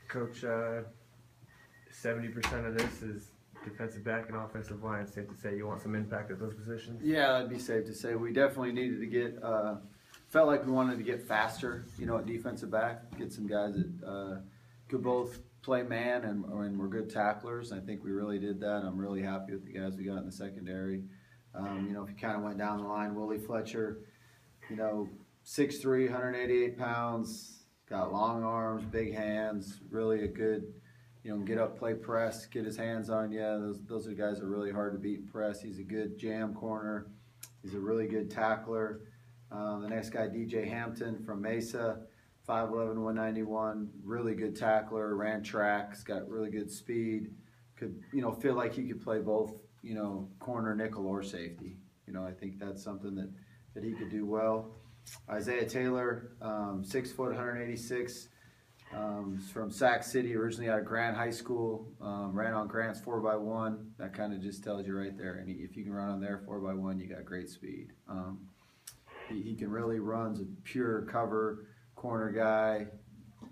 Coach, 70% of this is defensive back and offensive line. It's safe to say you want some impact at those positions? Yeah, that'd be safe to say. We definitely needed to get, felt like we wanted to get faster, at defensive back, get some guys that could both play man and were good tacklers. I think we really did that. I'm really happy with the guys we got in the secondary. If you kind of went down the line, Willie Fletcher, 6'3", 188 pounds, got long arms, big hands, really a good, get up, play press, get his hands on you. Those are guys that are really hard to beat in press. He's a good jam corner. He's a really good tackler. The next guy, DJ Hampton from Mesa, 5'11", 191, really good tackler, ran tracks, got really good speed. Could, feel like he could play both, corner, nickel, or safety. I think that's something that he could do well. Isaiah Taylor, 6 foot, 186, from Sac City, originally out of Grant High School, ran on Grant's 4x1. That kind of just tells you right there. And if you can run on their 4x1, you got great speed. He can really run, a pure cover corner guy.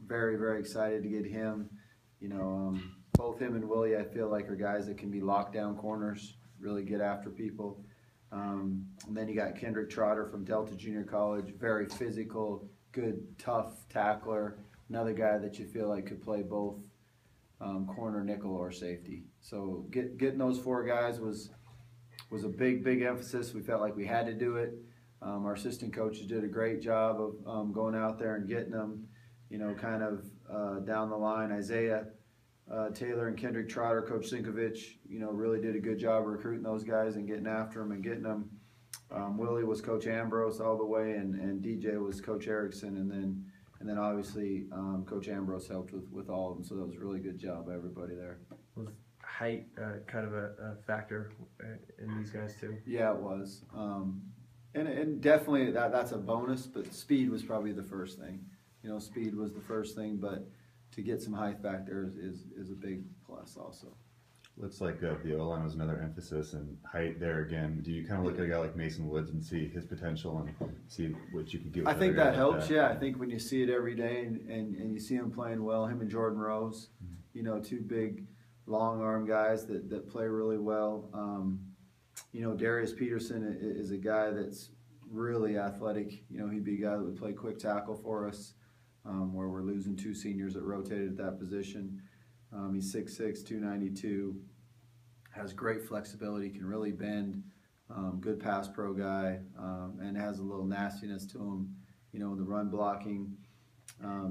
Very, very excited to get him. Both him and Willie, I feel like, are guys that can be lockdown corners, really get after people. And then you got Kendrick Trotter from Delta Junior College, very physical, good, tough tackler. Another guy that you feel like could play both corner, nickel, or safety. So getting those four guys was a big emphasis. We felt like we had to do it. Our assistant coaches did a great job of going out there and getting them, kind of down the line. Isaiah Taylor and Kendrick Trotter, Coach Sinkovich, really did a good job recruiting those guys and getting after them and getting them. Willie was Coach Ambrose all the way, and DJ was Coach Erickson, and then obviously Coach Ambrose helped with all of them. So that was a really good job by everybody there. Was height kind of a factor in these guys too? Yeah, it was, and definitely that's a bonus. But speed was probably the first thing. Speed was the first thing, but to get some height back there is a big plus also. Looks like the O-line was another emphasis, and height there again. Do you kind of look at a guy like Mason Woods and see his potential and see what you could do? I think that helps, yeah. I think when you see it every day and you see him playing well, him and Jordan Rose, two big, long arm guys that play really well. Darius Peterson is a guy that's really athletic. He'd be a guy that would play quick tackle for us, where we're losing two seniors that rotated at that position. He's 6'6", 292, has great flexibility, can really bend, good pass pro guy, and has a little nastiness to him, in the run blocking.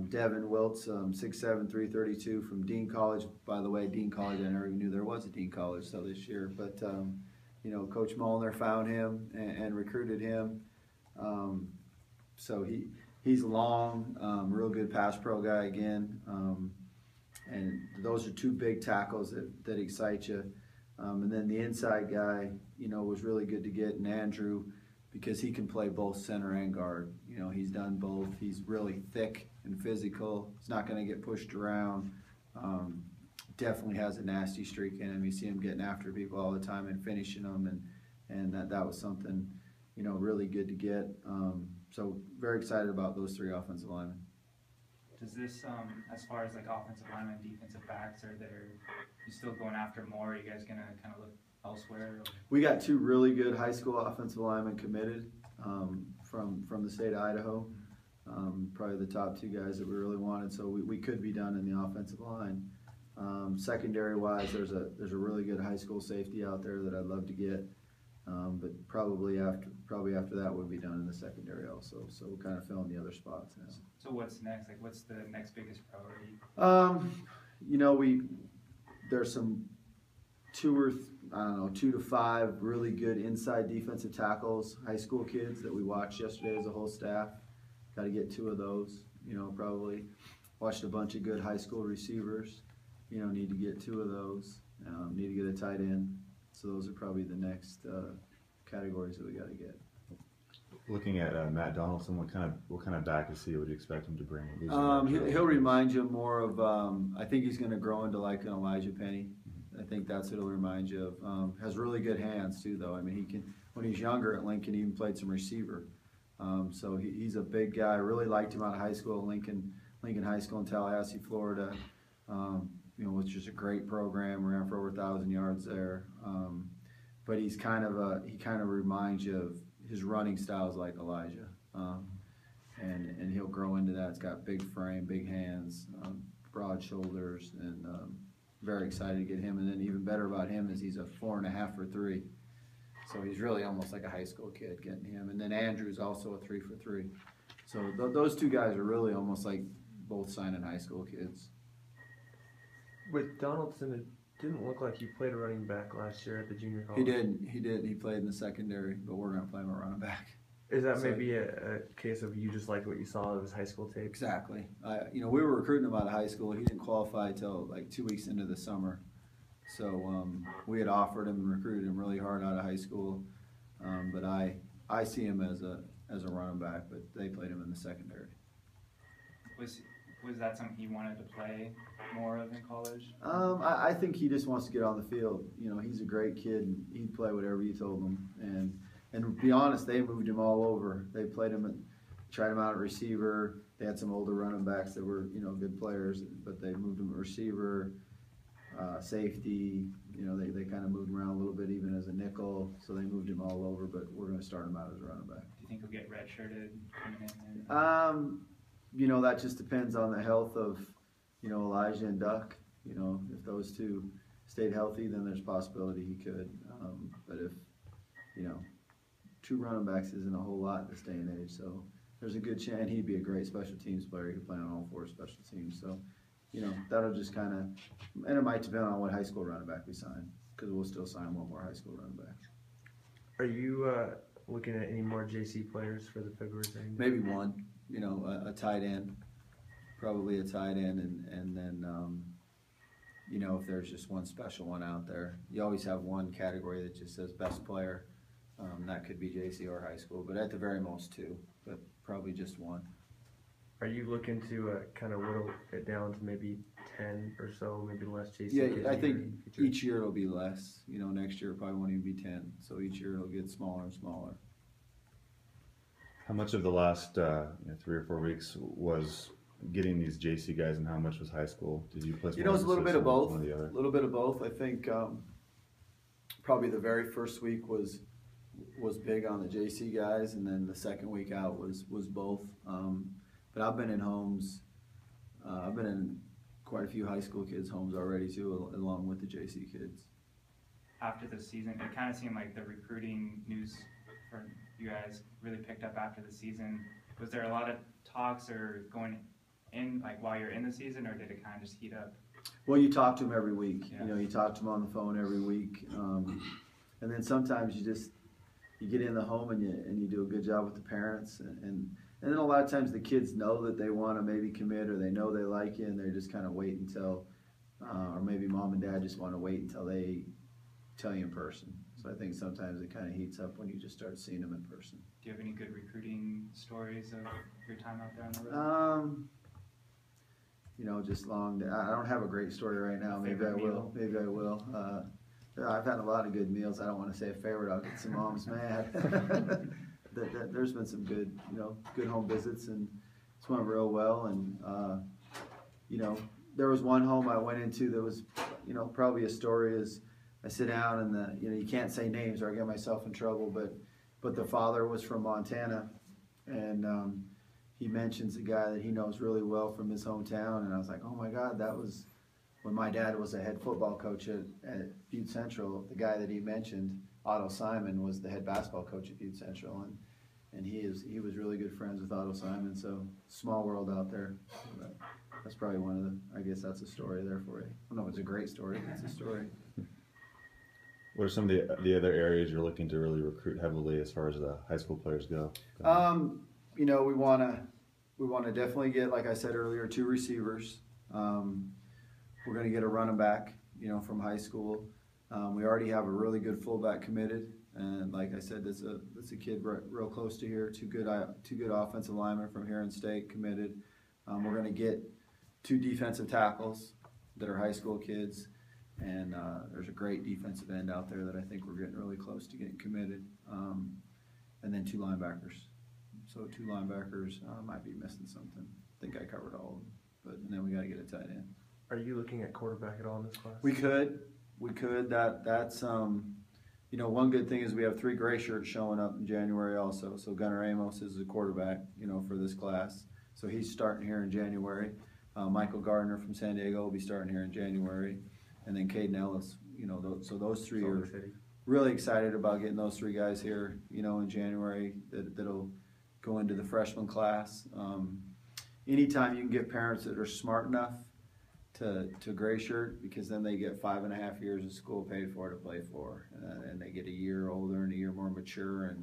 Devin Wiltz, 6'7", 332 from Dean College. By the way, Dean College, I never even knew there was a Dean College till this year. But, Coach Molnar found him and recruited him. So he's long, real good pass pro guy again. And those are two big tackles that excite you. And then the inside guy, was really good to get in Andrew because he can play both center and guard. He's done both. He's really thick and physical. He's not going to get pushed around. Definitely has a nasty streak in him. You see him getting after people all the time and finishing them, and that was something, really good to get. So very excited about those three offensive linemen. Does this, as far as like offensive linemen, defensive backs, you still going after more? Are you guys gonna kind of look elsewhere? We got two really good high school offensive linemen committed from the state of Idaho. Probably the top two guys that we really wanted. So we could be done in the offensive line. Secondary wise, there's a really good high school safety out there that I'd love to get. But probably after that we'll be done in the secondary also. So we're kind of filling the other spots now. So what's next? Like, what's the next biggest priority? There's some 2 to 5 really good inside defensive tackles, high school kids that we watched yesterday as a whole staff. Got to get 2 of those. Probably watched a bunch of good high school receivers. Need to get 2 of those. Need to get a tight end. So those are probably the next categories that we got to get. Looking at Matt Donaldson, what kind of back is he? Would you expect him to bring? He'll remind you more of. I think he's going to grow into like an Elijah Penny. I think that's what it'll remind you of. Has really good hands too, though. I mean, he can. When he's younger at Lincoln, he even played some receiver. So he's a big guy. I really liked him out of high school at Lincoln High School in Tallahassee, Florida. which is a great program. Ran for over 1,000 yards there. But he kind of reminds you of his running styles like Elijah. And he'll grow into that. It's got big frame, big hands, broad shoulders, and very excited to get him. And then even better about him is he's a 4.5 for 3. So he's really almost like a high school kid getting him. And then Andrew's also a 3 for 3. So those two guys are really almost like both signing high school kids. With Donaldson, it didn't look like he played a running back last year at the junior college. He did. He played in the secondary, but we're going to play him a running back. Is that maybe a case of you just like what you saw of his high school tape? Exactly. We were recruiting him out of high school. He didn't qualify till like 2 weeks into the summer. So we had offered him and recruited him really hard out of high school. But I see him as a running back, but they played him in the secondary. Was that something he wanted to play more of in college? I think he just wants to get on the field. He's a great kid, and he'd play whatever you told him. And to be honest, they moved him all over. They played him tried him out at receiver. They had some older running backs that were, good players, but they moved him at receiver, safety. They kind of moved him around a little bit, even as a nickel. So they moved him all over, but we're going to start him out as a running back. Do you think he'll get redshirted coming in? That just depends on the health of, Elijah and Duck. If those two stayed healthy, then there's a possibility he could. But if, 2 running backs isn't a whole lot in this day and age, so there's a good chance. And he'd be a great special teams player. He could play on all 4 special teams. So, that'll just kind of, and it might depend on what high school running back we sign, because we'll still sign one more high school running back. Are you looking at any more JC players for the February thing? Maybe one, a tight end, probably a tight end, and then, if there's just one special one out there. You always have one category that just says best player. That could be JC or high school, but at the very most 2, but probably just one. Are you looking to kind of whittle it down to maybe 10 or so, maybe less JC? Yeah, I think each year it'll be less. Next year it probably won't even be 10. So each year it'll get smaller and smaller. How much of the last 3 or 4 weeks was getting these JC guys, and how much was high school? Did you place? It's a little bit of both. One or the other? A little bit of both. I think probably the very first week was big on the JC guys, and then the second week out was both. But I've been in homes. I've been in quite a few high school kids' homes already too, along with the JC kids. After the season, it kind of seemed like the recruiting news for you guys really picked up after the season. Was there a lot of talks or going in, like while you're in the season, or did it kind of just heat up? Well, you talk to them every week. Yeah. You talk to them on the phone every week, and then sometimes you get in the home and you do a good job with the parents, and then a lot of times the kids know that they want to maybe commit, or they know they like you, and they just kind of wait until, or maybe mom and dad just want to wait until they tell you in person. So I think sometimes it kind of heats up when you just start seeing them in person. Do you have any good recruiting stories of your time out there on the road? Just long. I don't have a great story right now. Maybe I will. Maybe I will. I've had a lot of good meals. I don't want to say a favorite. I'll get some moms mad. There's been some good, good home visits, and it's went real well. And there was one home I went into that was, probably a story is I sit down and you can't say names or I get myself in trouble, but the father was from Montana, and he mentions a guy that he knows really well from his hometown, and I was like, oh my God, that was when my dad was a head football coach at Butte Central. The guy that he mentioned, Otto Simon, was the head basketball coach at Butte Central, and he was really good friends with Otto Simon. So small world out there. But that's probably one of the. I guess that's a story there for you. I don't know if it's a great story, but it's a story. What are some of the other areas you're looking to really recruit heavily as far as the high school players go? We want to definitely get, like I said earlier, 2 receivers. We're going to get a running back, from high school. We already have a really good fullback committed, and like I said, that's a kid real close to here. Two good offensive linemen from Huron State committed. We're going to get 2 defensive tackles that are high school kids, and there's a great defensive end out there that I think we're getting really close to getting committed, and then 2 linebackers. So 2 linebackers. Might be missing something. I think I covered all of them, and then we got to get a tight end. Are you looking at quarterback at all in this class? We could. That's you know, one good thing is we have 3 gray shirts showing up in January also. So Gunnar Amos is the quarterback, you know, for this class. So he's starting here in January. Michael Gardner from San Diego will be starting here in January, and then Caden Ellis. You know, so those 3 are really excited about getting those 3 guys here. You know, in January that'll go into the freshman class. Anytime you can get parents that are smart enough to gray shirt, because then they get 5.5 years of school paid for to play for, and they get a year older and a year more mature,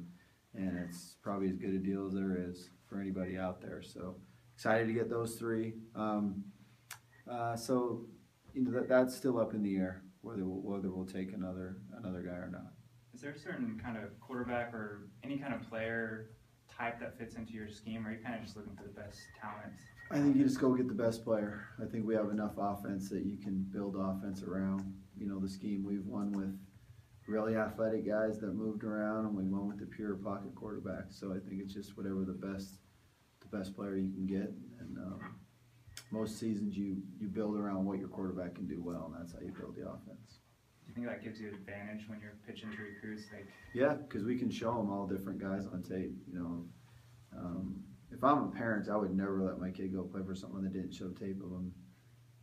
and it's probably as good a deal as there is for anybody out there. So excited to get those 3. So you know, that's still up in the air whether we'll take another guy or not. Is there a certain kind of quarterback or any kind of player type that fits into your scheme, or are you kind of just looking for the best talent? I think you just go get the best player. I think we have enough offense that you can build offense around. You know, the scheme we've won with really athletic guys that moved around, and we won with the pure pocket quarterback. So I think it's just whatever the best player you can get. And most seasons you build around what your quarterback can do well, and that's how you build the offense. Do you think that gives you an advantage when you're pitching to recruits? Like, yeah, because we can show them all different guys on tape. You know, if I'm a parent, I would never let my kid go play for someone that didn't show tape of them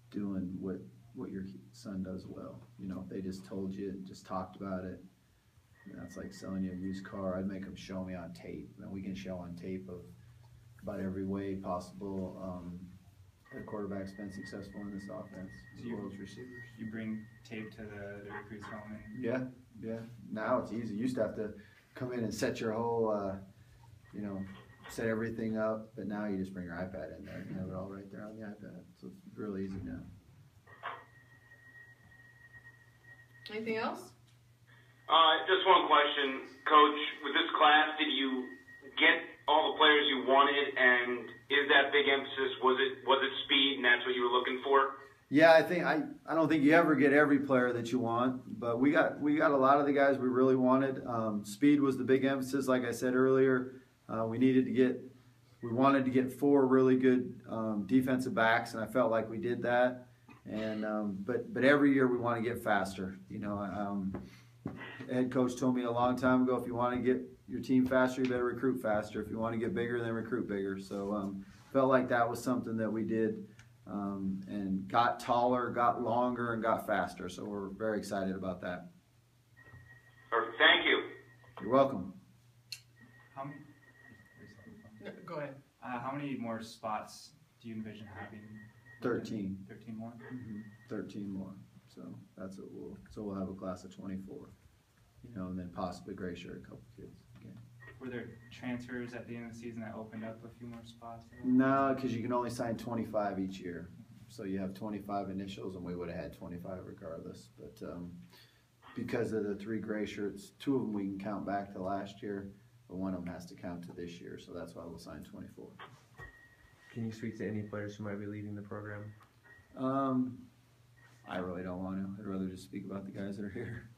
doing what your son does well. You know, if they just told you, just talked about it, that's like selling you a used car. I'd make them show me on tape, and we can show on tape of about every way possible that quarterback's been successful in this offense, as well as receivers. you bring tape to the recruits home, and Yeah. Now it's easy. You used to have to come in and set your whole, you know, set everything up, but now you just bring your iPad in there. You have it all right there on the iPad, so it's really easy now. Anything else? Just one question, Coach. With this class, did you get all the players you wanted, and is that big emphasis? Was it speed, and that's what you were looking for? Yeah, I don't think you ever get every player that you want, but we got a lot of the guys we really wanted. Speed was the big emphasis, like I said earlier. We wanted to get 4 really good defensive backs, and I felt like we did that. And but every year we want to get faster. You know, head coach told me a long time ago, if you want to get your team faster, you better recruit faster. If you want to get bigger, then recruit bigger. So felt like that was something that we did, and got taller, got longer, and got faster. So we're very excited about that. Perfect. Thank you. You're welcome. how many? No, go ahead. How many more spots do you envision having? 13. 13 more. 13 more. So that's what we'll have a class of 24. You know, and then possibly gray shirt a couple kids. Okay. Were there transfers at the end of the season that opened up a few more spots? No, because you can only sign 25 each year. So you have 25 initials, and we would have had 25 regardless. But because of the 3 gray shirts, 2 of them we can count back to last year, but 1 of them has to count to this year. So that's why we'll sign 24. Can you speak to any players who might be leaving the program? I really don't want to. I'd rather just speak about the guys that are here.